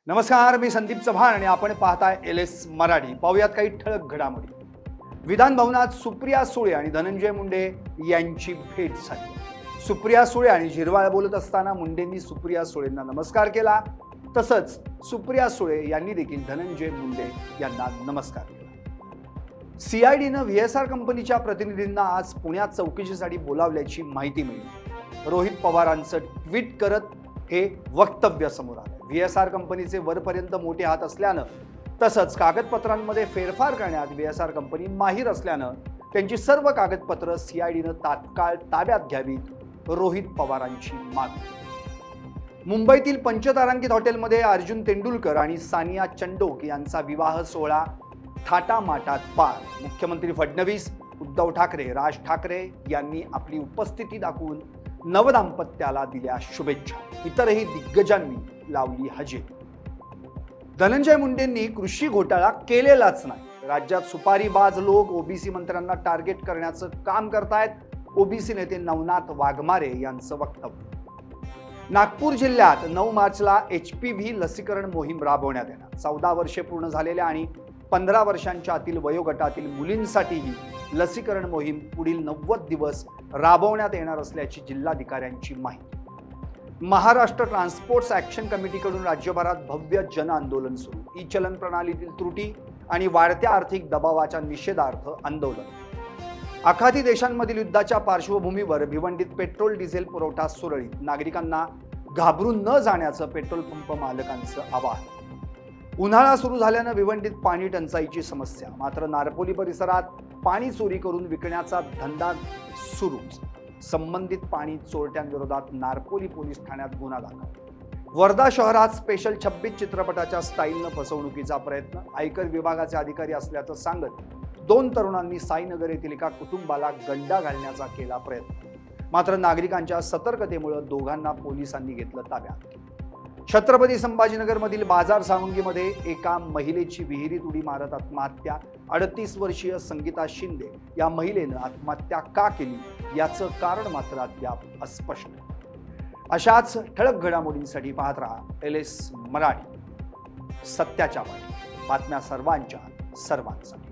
नमस्कार, मी संदीप चव्हाण आणि आपण पाहताय LS मराठी। पाहूयात काही ठळक घडामोडी। विधान भवनात सुप्रिया सुळे आणि धनंजय मुंडे यांची भेट झाली। सुप्रिया सुळे आणि झिरवाळ बोलत असताना मुंडेंनी सुप्रिया सुळेंना नमस्कार केला, तसंच सुप्रिया सुळे यांनी देखील धनंजय मुंडे यांना नमस्कार केला। CIDनं VSR कंपनीच्या प्रतिनिधींना आज पुण्यात चौकशीसाठी बोलावल्याची माहिती मिळाली। रोहित पवारांचं ट्विट करत हे वक्तव्य समोर आलं। VSR कंपनीचे वरपर्यंत मोठे हात असल्यानं तसंच कागदपत्रांमध्ये फेरफार करण्यात VSR कंपनी माहीर असल्यानं त्यांची सर्व कागदपत्र CIDनं तात्काळ ताब्यात घ्यावीत, रोहित पवारांची मागणी। मुंबईतील पंचतारांकित हॉटेलमध्ये अर्जुन तेंडुलकर आणि सानिया चंडोक यांचा विवाह सोहळा थाटामाटात पार। मुख्यमंत्री फडणवीस, उद्धव ठाकरे, राज ठाकरे यांनी आपली उपस्थिती दाखवून नवदाम्पत्याला दिल्या शुभेच्छा। इतरही दिग्गजांनी लावली हजेरी। धनंजय मुंडेंनी कृषी घोटाळा केलेलाच नाही। राज्यात सुपारीबाज लोक ओबीसी मंत्र्यांना टार्गेट करण्याचं काम करतायत, ओबीसी नेते नवनाथ वाघमारे यांचं वक्तव्य। नागपूर जिल्ह्यात 9 मार्चला HPV लसीकरण मोहीम राबवण्यात येणार। 14 वर्षे पूर्ण झालेल्या आणि 15 वर्षांच्या आतील वयोगटातील मुलींसाठीही लसीकरण मोहीम पुढील 90 दिवस राबवण्यात येणार असल्याची जिल्हाधिकाऱ्यांची माहिती। महाराष्ट्र ट्रान्सपोर्ट्स ॲक्शन कमिटीकडून राज्यभरात भव्य जन आंदोलन सुरू। ई चलन प्रणालीतील त्रुटी आणि वाढत्या आर्थिक दबावाच्या निषेधार्थ आंदोलन। आखाती देशांमधील युद्धाच्या पार्श्वभूमीवर भिवंडीत पेट्रोल डिझेल पुरवठा सुरळीत। नागरिकांना घाबरून न जाण्याचं पेट्रोल पंप मालकांचं आवाहन। उन्हाळा सुरू झाल्यानं भिवंडीत पाणी टंचाईची समस्या, मात्र नारपोली परिसरात पाणी चोरी करून विकण्याचा धंदा सुरूच। संबंधित पाणी चोरट्यांविरोधात नारपोली पोलीस ठाण्यात गुन्हा दाखल। वर्धा शहरात स्पेशल 26 चित्रपटाच्या स्टाईलनं फसवणुकीचा प्रयत्न। आयकर विभागाचे अधिकारी असल्याचं सांगत 2 तरुणांनी साईनगर येथील एका कुटुंबाला गंडा घालण्याचा केला प्रयत्न, मात्र नागरिकांच्या सतर्कतेमुळे दोघांना पोलिसांनी घेतलं ताब्यात। छत्रपती संभाजीनगरमधील बाजार सावंगीमध्ये एका महिलेची विहिरीत उडी मारत आत्महत्या। 38 वर्षीय संगीता शिंदे या महिलेनं आत्महत्या का केली याचं कारण मात्र अद्याप अस्पष्ट। अशाच ठळक घडामोडींसाठी पाहत राहा LS मराठी, सत्याच्या वाटी, बातम्या सर्वांच्या सर्वांसाठी।